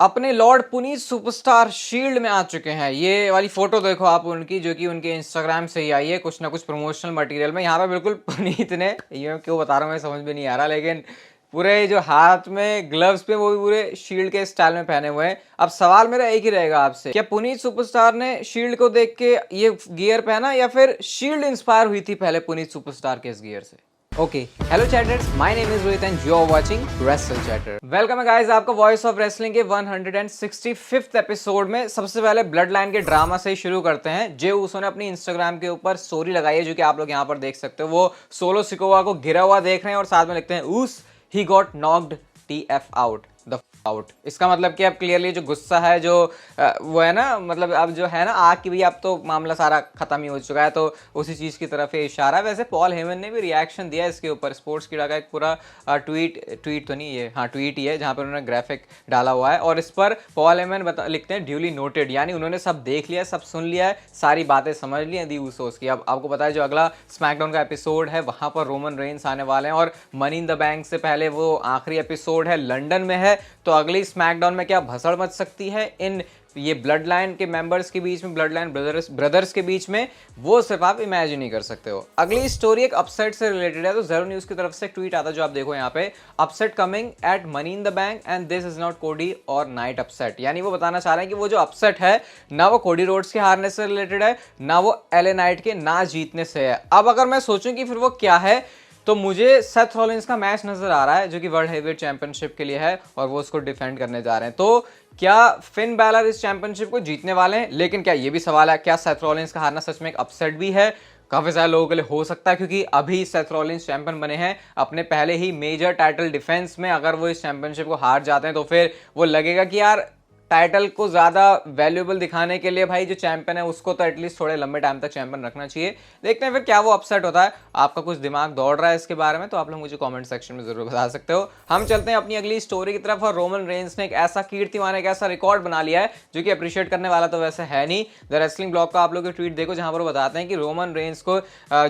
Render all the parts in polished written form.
अपने Lord Puneet superstar shield में आ चुके हैं। ये वाली फोटो देखो आप उनकी, जो कि उनके इंस्टाग्राम से ही आई है कुछ ना कुछ प्रमोशनल मटेरियल में। यहाँ पे बिल्कुल पुनीत ने, ये क्यों बता रहा हूँ मैं समझ में नहीं आ रहा, लेकिन पूरे जो हाथ में ग्लव्स पे वो भी पूरे शील्ड के स्टाइल में पहने हुए हैं। अब सवाल मेरा एक ही रहेगा आपसे, क्या पुनीत सुपरस्टार ने शील्ड को देख के ये गियर पहना या फिर शील्ड इंस्पायर हुई थी पहले पुनीत सुपरस्टार के इस गियर से? Okay, hello chatters, my name is Rohit and you are watching Wrestle Chatter. Welcome है गाइस आपका वॉइस ऑफ रेसलिंग के 165th एपिसोड में। सबसे पहले ब्लड लाइन के ड्रामा से ही शुरू करते हैं। जे उसो ने अपनी इंस्टाग्राम के ऊपर स्टोरी लगाई है, जो कि आप लोग यहाँ पर देख सकते हो। वो सोलो सिकोवा को गिरा हुआ देख रहे हैं और साथ में लिखते हैं उस he got knocked TF out the out. इसका मतलब कि अब क्लियरली जो गुस्सा है, जो वो है ना, मतलब अब जो है ना आग की, भी अब तो मामला सारा खत्म ही हो चुका है, तो उसी चीज़ की तरफ ये इशारा है। वैसे पॉल हेमन ने भी रिएक्शन दिया इसके ऊपर। स्पोर्ट्स कीड़ा का एक पूरा ट्वीट तो नहीं, ये हाँ ट्वीट ही है, जहाँ पर उन्होंने ग्राफिक डाला हुआ है और इस पर पॉल हेमन लिखते हैं ड्यूली नोटेड, यानी उन्होंने सब देख लिया, सब सुन लिया है, सारी बातें समझ ली हैं दी उसोस की। अब आपको पता है जो अगला स्मैकडाउन का एपिसोड है वहाँ पर रोमन रेंस आने वाले हैं और मनी इन द बैंक से पहले वो आखिरी एपिसोड है, लंदन में है। तो अगली स्मैकडाउन में क्या भसड़ मच सकती है इन ये ब्लड लाइन के मेंबर्स के बीच में, ब्लड लाइन ब्रदर्स के बीच में, वो सिर्फ आप इमेजिन नहीं कर सकते हो। अगली स्टोरी एक अपसेट से रिलेटेड है। तो ज़ेरो न्यूज़ की तरफ से एक ट्वीट आता है जो आप देखो यहाँ पे, upset coming at money in the bank and this is not कोडी और नाइट अपसेट। यानी वो बताना चाह रहे हैं कि वो जो अपसेट है ना वो कोडी रोड्स के हारने से रिलेटेड है, ना वो एले नाइट के ना जीतने से है। अब अगर मैं सोचूं कि फिर वो क्या है, तो मुझे सेथ रॉलिंस का मैच नजर आ रहा है, जो कि वर्ल्ड हेवीवेट चैंपियनशिप के लिए है और वो उसको डिफेंड करने जा रहे हैं। तो क्या फिन बैलर इस चैंपियनशिप को जीतने वाले हैं? लेकिन क्या ये भी सवाल है, क्या सेथ रॉलिंस का हारना सच में एक अपसेट भी है? काफी सारे लोगों के लिए हो सकता है, क्योंकि अभी सेथ रॉलिंस चैंपियन बने हैं अपने पहले ही मेजर टाइटल डिफेंस में। अगर वो इस चैंपियनशिप को हार जाते हैं तो फिर वो लगेगा कि यार टाइटल को ज़्यादा वैल्यूएबल दिखाने के लिए भाई जो चैंपियन है उसको तो एटलीस्ट थोड़े लंबे टाइम तक चैंपियन रखना चाहिए। देखते हैं फिर क्या वो अपसेट होता है। आपका कुछ दिमाग दौड़ रहा है इसके बारे में तो आप लोग मुझे कमेंट सेक्शन में जरूर बता सकते हो। हम चलते हैं अपनी अगली स्टोरी की तरफ। और रोमन रेंस ने एक ऐसा कीर्तिमान, एक ऐसा रिकॉर्ड बना लिया है जो कि अप्रिशिएट करने वाला तो वैसे है नहीं। द रेसलिंग ब्लॉग का आप लोग ट्वीट देखो, जहां पर वो बताते हैं कि रोमन रेंस को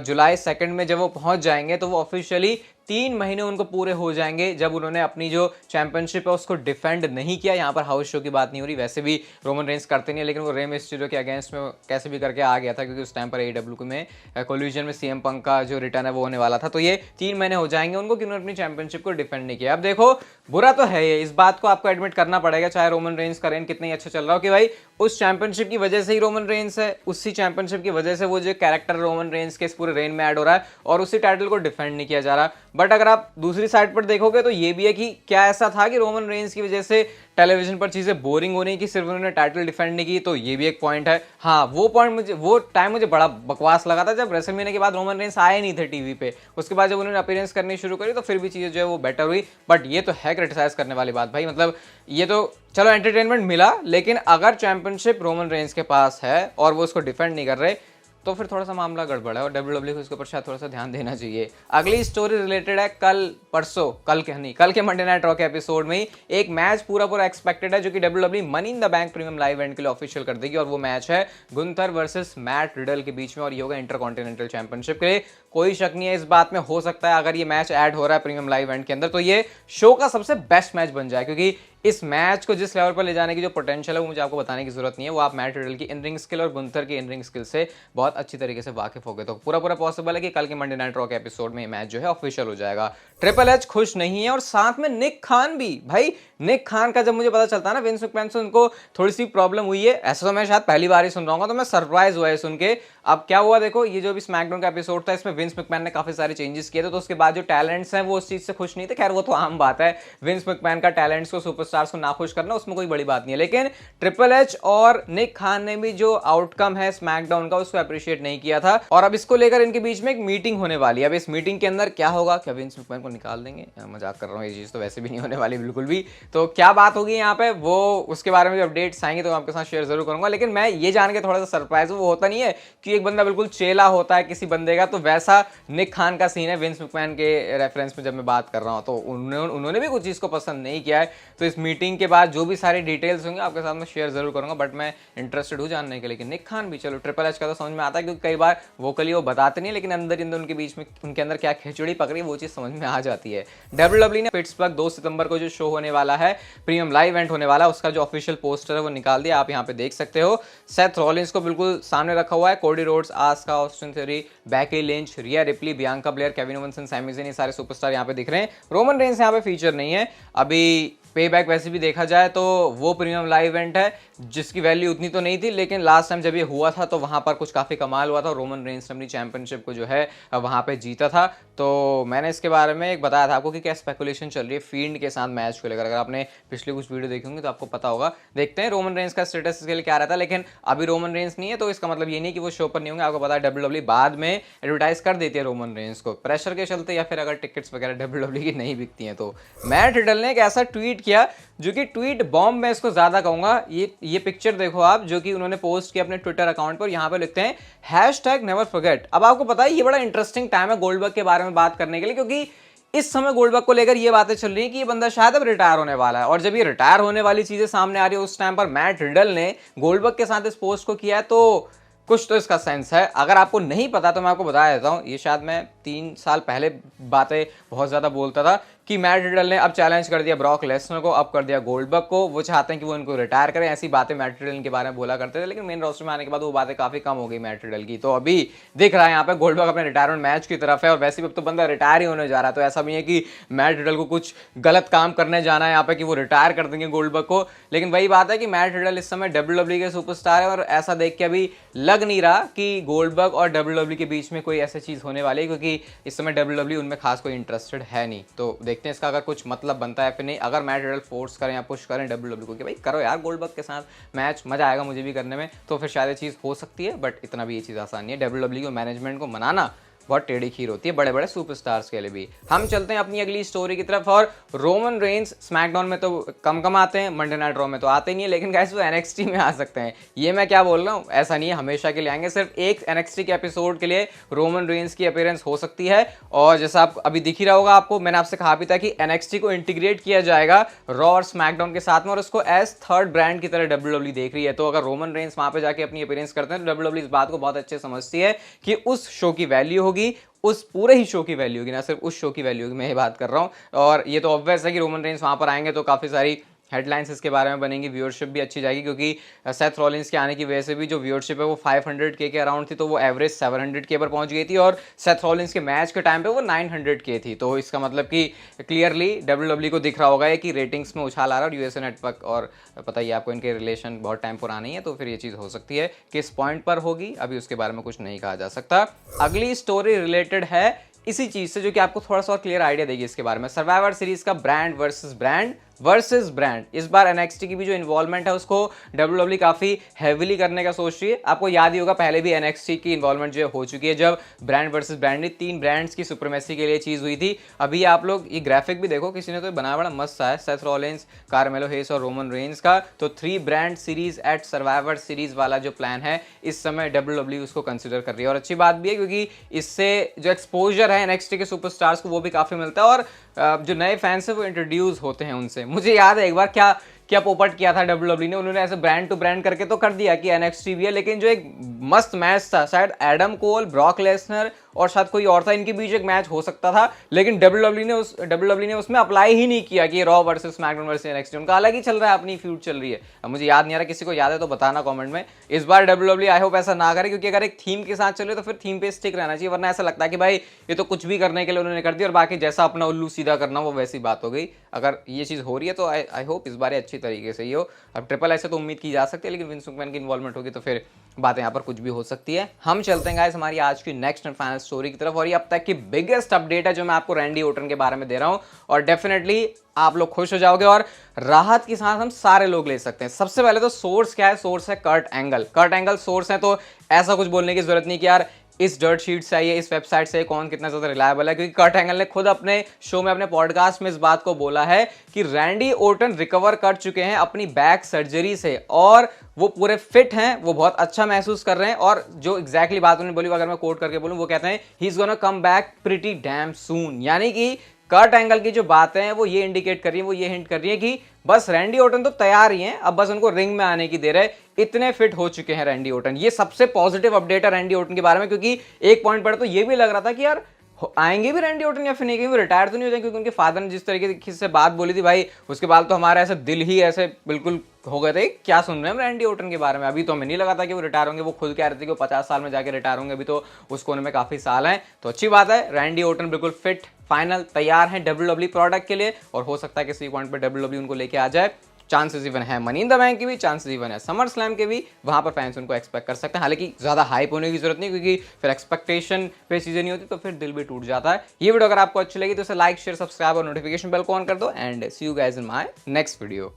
जुलाई 2 में जब वो पहुंच जाएंगे तो वो ऑफिशियली 3 महीने उनको पूरे हो जाएंगे जब उन्होंने अपनी जो चैंपियनशिप है उसको डिफेंड नहीं किया। यहाँ पर हाउस शो की बात नहीं हो रही, वैसे भी रोमन रेंस करते नहीं है, लेकिन वो रे मिस्टीरियो के अगेंस्ट में कैसे भी करके आ गया था, क्योंकि उस टाइम पर AEW में कोलिजन में CM पंक का जो रिटर्न है वो होने वाला था। तो ये 3 महीने हो जाएंगे उनको कि उन्होंने अपनी चैंपियनशिप को डिफेंड नहीं किया। अब देखो, बुरा तो है ये, इस बात को आपको एडमिट करना पड़ेगा, चाहे रोमन रेंस का रेन कितना ही अच्छा चल रहा हो, कि भाई उस चैंपियनशिप की वजह से ही रोमन रेंस है, उसी चैंपियनशिप की वजह से वो जो कैरेक्टर रोमन रेंस के इस पूरे रेन में ऐड हो रहा है और उसी टाइटल को डिफेंड नहीं किया जा रहा। बट अगर आप दूसरी साइड पर देखोगे तो ये भी है कि क्या ऐसा था कि रोमन रेंस की वजह से टेलीविजन पर चीजें बोरिंग होने की, सिर्फ उन्होंने टाइटल डिफेंड नहीं की, तो ये भी एक पॉइंट है। हाँ, वो पॉइंट मुझे, वो टाइम मुझे बड़ा बकवास लगा था जब रेसलमेनिया के बाद रोमन रेंस आए नहीं थे टीवी पे। उसके बाद जब उन्होंने अपीयरेंस करनी शुरू करी तो फिर भी चीजें जो है वो बेटर हुई। बट ये तो है क्रिटिसाइज करने वाली बात भाई, मतलब ये तो चलो एंटरटेनमेंट मिला, लेकिन अगर चैंपियनशिप रोमन रेंस के पास है और वो उसको डिफेंड नहीं कर रहे तो फिर थोड़ा सा मामला गड़बड़ है और WWE को इसके ऊपर शायद थोड़ा सा ध्यान देना चाहिए। अगली स्टोरी रिलेटेड है कल के मंडे नाइट रॉ के एपिसोड में ही एक मैच पूरा एक्सपेक्टेड है, जो कि WWE money in the bank premium live event के लिए ऑफिशियल कर देगी। और वो मैच है गुंथर वर्सेस मैट रिडल के बीच में और ये होगा इंटरकॉन्टिनेंटल चैंपियनशिप के लिए। कोई शक नहीं है इस बात में, हो सकता है अगर ये मैच ऐड हो रहा है प्रीमियम लाइव इवेंट के अंदर तो ये शो का सबसे बेस्ट मैच बन जाए, क्योंकि इस मैच को जिस लेवल पर ले जाने की जो पोटेंशियल है वो मुझे आपको बताने की जरूरत नहीं है। वो आप मैट रिडल की इन रिंग स्किल और गुंथर की इन रिंग स्किल से बहुत अच्छी तरीके से वाकिफ हो गए, तो पूरा पॉसिबल है कि कल के मंडे नाइट रॉ के एपिसोड में ये मैच जो है ऑफिशियल हो जाएगा। ट्रिपल एच खुश नहीं है और साथ में निक खान भी। भाई निक खान का जब मुझे पता चलता है ना विंस मैकमैन से उनको थोड़ी सी प्रॉब्लम हुई है, ऐसा तो मैं शायद पहली बार ही सुन रहा हूँ, तो मैं सरप्राइज हुआ है सुन के। अब क्या हुआ देखो, ये जो भी स्मैकडाउन का एपिसोड था इसमें विंस मैकमैन ने काफी सारे चेंजेस किए थे, तो उसके बाद जो टैलेंट्स हैं वो उस चीज से खुश नहीं थे। खैर वो तो आम बात है, विंस मैकमैन का टैलेंट्स को, सुपरस्टार्स को नाखुश करना उसमें कोई बड़ी बात नहीं है, लेकिन ट्रिपल एच और निक खान ने भी जो आउटकम है स्मैकडाउन का उसको अप्रिशिएट नहीं किया था और अब इसको लेकर इनके बीच में एक मीटिंग होने वाली है। अब इस मीटिंग के अंदर क्या होगा, क्या विंस मैकमैन को निकाल देंगे? मजाक कर रहा हूँ, ये चीज तो वैसे भी नहीं होने वाली बिल्कुल भी। तो क्या बात होगी यहाँ पे, वो उसके बारे में जो अपडेट्स आएंगे तो मैं आपके साथ शेयर जरूर करूंगा। लेकिन मैं ये जान के थोड़ा सा सरप्राइज हूँ, वो होता नहीं है कि एक बंदा बिल्कुल चेला होता है किसी बंदे का, तो वैसा निक खान का सीन है विंस मैकमैन के रेफरेंस में जब मैं बात कर रहा हूँ। तो उन्होंने भी कुछ चीज को पसंद नहीं किया है, तो इस मीटिंग के बाद जो भी सारी डिटेल्स होंगे आपके साथ में शेयर जरूर करूंगा, बट मैं इंटरेस्टेड हूँ जानने के लिए कि निक खान भी, चलो ट्रिपल एच का तो समझ में आता है क्योंकि कई बार वोकली वो बताते नहीं, लेकिन अंदर ही अंदर उनके बीच में उनके अंदर क्या खिचड़ी पकड़ी वो चीज़ समझ में आ जाती है। डब्ल्यूडब्ल्यू ने पिट्सबर्ग 2 सितंबर को जो शो होने वाला है, प्रीमियम लाइव इवेंट होने वाला है, उसका जो ऑफिशियल पोस्टर है वो निकाल दिया, आप यहाँ पे देख सकते हो। सेथ रॉलिंस को बिल्कुल सामने रखा हुआ है, Cody Rhodes, Asuka, Austin Theory, Becky Lynch, Rhea Ripley, Bianca Belair, Kevin Owens, Sami Zayn, ये सारे सुपरस्टार यहाँ पे दिख रहे हैं। रोमन रेंस यहाँ पे फीचर नहीं है। अभी पे बैक वैसे भी देखा जाए तो वो प्रीमियम लाइव इवेंट है जिसकी वैल्यू उतनी तो नहीं थी, लेकिन लास्ट टाइम जब ये हुआ था तो वहां पर कुछ काफ़ी कमाल हुआ था। रोमन रेंस ने अपनी चैंपियनशिप को जो है वहां पे जीता था। तो मैंने इसके बारे में एक बताया था आपको कि क्या स्पेकुलेशन चल रही है फील्ड के साथ मैच को लेकर। अगर आपने पिछले कुछ वीडियो देखी होंगी तो आपको पता होगा। देखते हैं रोमन रेंस का स्टेटस इसके लिए क्या रहता है, लेकिन अभी रोमन रेंस नहीं है तो इसका मतलब ये नहीं कि वो शो पर नहीं होंगे। आपको पता है डब्ल्यूडब्ल्यू बाद में एडवर्टाइज कर देती है रोमन रेंस को प्रेशर के चलते, या फिर अगर टिकट्स वगैरह डब्ल्यूडब्ल्यू की नहीं बिकती हैं तो। मैट रिडल ने एक ऐसा ट्वीट किया जो कि ट्वीट बॉम्ब, मैं इसको ज्यादा कहूंगा। ये पिक्चर देखो आप, जो कि उन्होंने पोस्ट किया अपने ट्विटर अकाउंट पर। यहाँ पे लिखते हैं #नेवर फॉरगेट। अब आपको पता है ये बड़ा इंटरेस्टिंग टाइम है गोल्डबर्ग के बारे में बात करने के लिए, क्योंकि इस समय गोल्डबर्ग को लेकर ये बातें चल रही है कि ये बंदा शायद अब रिटायर होने वाला है। और जब ये रिटायर होने वाली चीजें सामने आ रही है उस टाइम पर मैट रिडल ने गोल्डबर्ग के साथ इस पोस्ट को किया है, तो कुछ तो इसका सेंस है। अगर आपको नहीं पता तो मैं आपको बता देता हूं, ये शायद मैं 3 साल पहले बातें बहुत ज्यादा बोलता था कि मैट रिडल ने अब चैलेंज कर दिया ब्रॉक लेसनर को, अब कर दिया गोल्डबर्ग को। वो चाहते हैं कि वो इनको रिटायर करें, ऐसी बातें मैट रिडल के बारे में बोला करते थे, लेकिन मेन रोस्टर में आने के बाद वो बातें काफी कम हो गई मैट रिडल की। तो अभी दिख रहा है यहाँ पे गोल्डबर्ग अपने रिटायरमेंट मैच की तरफ है, और वैसे भी अब तो बंदा रिटायर ही होने जा रहा है। तो ऐसा भी है कि मैट रिडल को कुछ गलत काम करने जाना है यहाँ पे कि वो रिटायर कर देंगे गोल्डबर्ग को। लेकिन वही बात है कि मैट रिडल इस समय डब्ल्यूडब्ल्यू के सुपरस्टार है, और ऐसा देख के अभी लग नहीं रहा कि गोल्डबर्ग और डब्ल्यूडब्ल्यू के बीच में कोई ऐसी चीज होने वाली है, क्योंकि इस समय डब्ल्यूडब्ल्यू उनमें खास कोई इंटरेस्टेड है नहीं। तो देखते हैं इसका अगर कुछ मतलब बनता है फिर नहीं। अगर मैट रिडल फोर्स करें या पुश करें डब्ल्यूडब्ल्यू को कि भाई करो यार गोल्डबर्ग के साथ मैच, मजा आएगा मुझे भी करने में, तो फिर शायद ये चीज हो सकती है। बट इतना भी ये चीज आसान नहीं है। डब्ल्यूडब्ल्यू को मैनेजमेंट को मनाना बहुत टेढ़ी खीर होती है बड़े बड़े सुपरस्टार्स के लिए भी। हम चलते हैं अपनी अगली स्टोरी की तरफ। और रोमन रेंस स्मैकडाउन में तो कम आते हैं, मंडे नाइट रॉ में तो आते नहीं है, लेकिन गाइस वो एनएक्सटी में आ सकते हैं। ये मैं क्या बोल रहा हूँ, ऐसा नहीं है हमेशा के लिए आएंगे, सिर्फ एक एनएक्सटी के एपिसोड के लिए रोमन रेंस की अपीयरेंस हो सकती है। और जैसा आप अभी दिख ही रहा होगा आपको, मैंने आपसे कहा भी था कि एनएक्सटी को इंटीग्रेट किया जाएगा रॉ और स्मैकडाउन के साथ में, और उसको एज थर्ड ब्रांड की तरह डब्ल्यूडब्ल्यू देख रही है। तो अगर रोमन रेंस वहां पे जाके अपनी अपीयरेंस करते हैं तो डब्ल्यूडब्ल्यू इस बात को बहुत अच्छे समझती है कि उस शो की वैल्यू होगी, उस पूरे ही शो की वैल्यू होगी, ना सिर्फ उस शो की वैल्यू होगी। मैं ये बात कर रहा हूँ। और ये तो ऑब्वियस है कि रोमन रेंस वहां पर आएंगे तो काफी सारी हेडलाइंस इसके बारे में बनेंगी, व्यूअरशिप भी अच्छी जाएगी, क्योंकि सेथ रॉलिंस के आने की वजह से भी जो व्यूअरशिप है वो 500K के अराउंड थी, तो वो एवरेज 700K पर पहुंच गई थी, और सेथ रॉलिंस के मैच के टाइम पे वो 900K थी। तो इसका मतलब कि क्लियरली डब्ल्यूडब्ल्यू को दिख रहा होगा कि रेटिंग्स में उछाल आ रहा है। और यूएसए नेटवर्क, और पता ही आपको इनके रिलेशन बहुत टाइम पुराने है, तो फिर ये चीज़ हो सकती है। किस पॉइंट पर होगी अभी उसके बारे में कुछ नहीं कहा जा सकता। अगली स्टोरी रिलेटेड है इसी चीज से, जो कि आपको थोड़ा सा और क्लियर आइडिया देगी इसके बारे में। सर्वाइवर सीरीज का ब्रांड वर्सेस ब्रांड। इस बार एनएक्सटी की भी जो इन्वॉल्वमेंट है उसको डब्ल्यूडब्ल्यू काफी हैवीली करने का सोच रही है। आपको याद ही होगा पहले भी एनएक्सटी की इन्वॉल्वमेंट जो हो चुकी है, जब ब्रांड वर्सेस ब्रांड, 3 ब्रांड्स की सुप्रीमेसी के लिए चीज हुई थी। अभी आप लोग ये ग्राफिक भी देखो, किसी ने तो बनाया, बड़ा मस्त सा है, सेथ रॉलिंस, कार्मेलो हेस और रोमन रेंस का। तो 3 brand series at Survivor Series वाला जो प्लान है इस समय डब्ल्यूडब्ल्यू उसको कंसिडर कर रही है। और अच्छी बात भी है क्योंकि इससे जो एक्सपोजर है एनएक्सटी के सुपरस्टार्स को वो भी काफी मिलता है, और जो नए फैंस है वो इंट्रोड्यूस होते हैं उनसे। मुझे याद है एक बार क्या पोपट किया था डब्ल्यूडब्ल्यू ने, उन्होंने ऐसे ब्रांड टू ब्रांड करके तो कर दिया कि एनएक्सटी भी है, लेकिन जो एक मस्त मैच था, शायद एडम कोल, ब्रॉक लेसनर और शायद कोई और था, इनके बीच एक मैच हो सकता था, लेकिन डब्ल्यूडब्ल्यू ने उसमें अप्लाई ही नहीं किया कि raw versus SmackDown versus NXT. उनका अलग ही चल रहा है, अपनी फ्यूड चल रही है। अब मुझे याद नहीं आ रहा, किसी को याद है तो बताना कमेंट में। इस बार डब्ल्यूडब्ल्यू आई होप ऐसा ना करे, क्योंकि अगर एक थीम के साथ चले तो फिर थीम पे स्टिक रहना चाहिए, वरना ऐसा लगता है कि भाई ये तो कुछ भी करने के लिए उन्होंने कर दिया और बाकी जैसा अपना उल्लू सीधा करना वो वैसी बात हो गई। अगर ये चीज हो रही है तो आई होप इस बार अच्छी तरीके से ही हो। अब ट्रिपल ऐसे तो उम्मीद की जा सकती है, लेकिन विंस मैकमैन की इन्वॉल्वमेंट होगी तो फिर बातें यहाँ पर कुछ भी हो सकती है। हम चलते हैं गाइस हमारी आज की नेक्स्ट एंड फाइनल स्टोरी की तरफ, और ये अब तक की बिगेस्ट अपडेट है जो मैं आपको रैंडी ओर्टन के बारे में दे रहा हूं, और डेफिनेटली आप लोग खुश हो जाओगे और राहत की सांस हम सारे लोग ले सकते हैं। सबसे पहले तो सोर्स क्या है, सोर्स है कर्ट एंगल सोर्स है, तो ऐसा कुछ बोलने की जरूरत नहीं कि यार इस डर्ट शीट से आइए, इस वेबसाइट से कौन कितना ज्यादा रिलायबल है, क्योंकि कर्ट एंगल ने खुद अपने शो में, अपने पॉडकास्ट में इस बात को बोला है कि रैंडी ओर्टन रिकवर कर चुके हैं अपनी बैक सर्जरी से, और वो पूरे फिट हैं, वो बहुत अच्छा महसूस कर रहे हैं। और जो एग्जैक्टली बात उन्होंने बोली, अगर मैं कोट करके बोलूं, वो कहते हैं he is gonna come back pretty damn soon, यानी कि कर्ट एंगल की जो बातें हैं वो ये इंडिकेट कर रही है, वो ये हिंट कर रही है कि बस रैंडी ऑर्टन तो तैयार ही हैं, अब बस उनको रिंग में आने की देर है। इतने फिट हो चुके हैं रैंडी ऑर्टन। ये सबसे पॉजिटिव अपडेट है रैंडी ऑर्टन के बारे में, क्योंकि एक पॉइंट पर तो ये भी लग रहा था कि यार आएंगे भी रैंडी ऑर्टन या फिर नहीं, कहीं वो रिटायर तो नहीं हो जाएंगे, क्योंकि उनके फादर ने जिस तरीके से बात बोली थी भाई, उसके बाद तो हमारा ऐसा दिल ही ऐसे बिल्कुल हो गए थे, क्या सुन रहे हैं हम रैंडी ऑर्टन के बारे में। अभी तो हमें नहीं लगा था कि वो रिटायर होंगे, वो खुद कह रहे थे कि वो 50 साल में जाके रिटायर होंगे, अभी तो उस कोने में काफी साल हैं। तो अच्छी बात है, रैंडी ऑर्टन बिल्कुल फिट फाइनल तैयार हैं WWE प्रोडक्ट के लिए, और हो सकता है किसी पॉइंट पर WWE उनको लेके आ जाए। चांसेस इवन है मनी इन द बैंक के भी, चांसेस इवन है समर स्लैम के भी, वहां पर फैंस उनको एक्सपेक्ट कर सकते हैं। हालांकि ज्यादा हाइप होने की जरूरत नहीं, क्योंकि फिर एक्सपेक्टेशन पे चीजें नहीं होती तो फिर दिल भी टूट जाता है। ये वीडियो अगर आपको अच्छी लगी तो इसे लाइक शेयर सब्सक्राइब और नोटिफिकेशन बेल को ऑन कर दो, and see you guys in my next video.